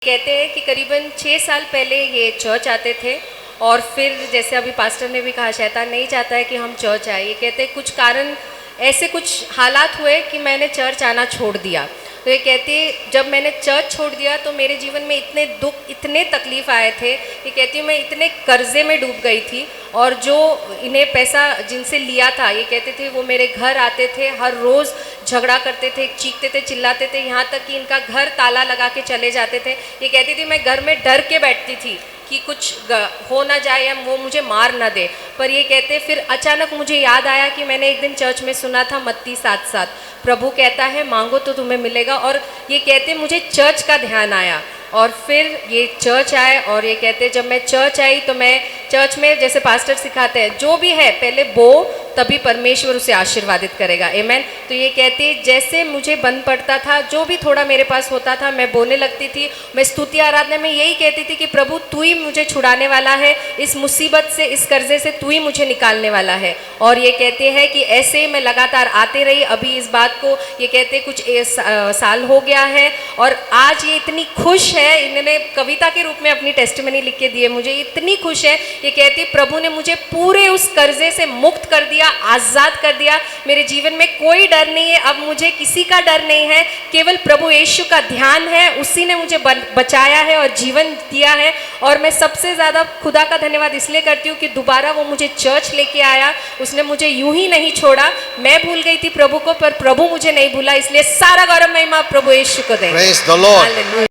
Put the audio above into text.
कहते हैं कि करीबन 6 साल पहले ये चर्च आते थे और फिर जैसे अभी पास्टर ने भी कहा शैतान नहीं चाहता है कि हम चर्च आए। ये कहते हैं कुछ कारण ऐसे कुछ हालात हुए कि मैंने चर्च आना छोड़ दिया। तो ये कहती है जब मैंने चर्च छोड़ दिया तो मेरे जीवन में इतने दुख इतने तकलीफ़ आए थे। ये कहती है मैं इतने कर्जे में डूब गई थी और जो इन्हें पैसा जिनसे लिया था ये कहते थे वो मेरे घर आते थे, हर रोज़ झगड़ा करते थे, चीखते थे, चिल्लाते थे, यहाँ तक कि इनका घर ताला लगा के चले जाते थे। ये कहती थी मैं घर में डर के बैठती थी कि कुछ हो ना जाए या वो मुझे मार ना दे। पर ये कहते फिर अचानक मुझे याद आया कि मैंने एक दिन चर्च में सुना था मत्ती 7:7 प्रभु कहता है मांगो तो तुम्हें मिलेगा। और ये कहते मुझे चर्च का ध्यान आया और फिर ये चर्च आए और ये कहते जब मैं चर्च आई तो मैं चर्च में जैसे पास्टर सिखाते हैं जो भी है पहले बो तभी परमेश्वर उसे आशीर्वादित करेगा। आमेन। तो ये कहती जैसे मुझे बन पड़ता था जो भी थोड़ा मेरे पास होता था मैं बोलने लगती थी। मैं स्तुति आराधना में यही कहती थी कि प्रभु तू ही मुझे छुड़ाने वाला है, इस मुसीबत से इस कर्जे से तू ही मुझे निकालने वाला है। और ये कहते हैं कि ऐसे मैं लगातार आते रही। अभी इस बात को ये कहते कुछ साल हो गया है और आज ये इतनी खुश है। इन्होंने कविता के रूप में अपनी टेस्टिमनी लिख के दिए, मुझे इतनी खुश है। ये कहती प्रभु ने मुझे पूरे उस कर्जे से मुक्त कर दिया, आज़ाद कर दिया। मेरे जीवन में कोई डर नहीं है, अब मुझे किसी का डर नहीं है, केवल प्रभु यीशु का ध्यान है। उसी ने मुझे बचाया है और जीवन दिया है। और मैं सबसे ज़्यादा खुदा का धन्यवाद इसलिए करती हूँ कि दोबारा वो मुझे चर्च लेके आया। उसने मुझे यूं ही नहीं छोड़ा। मैं भूल गई थी प्रभु को पर प्रभु मुझे नहीं भूला, इसलिए सारा गौरव महिमा प्रभु यीशु को दें। Praise the Lord.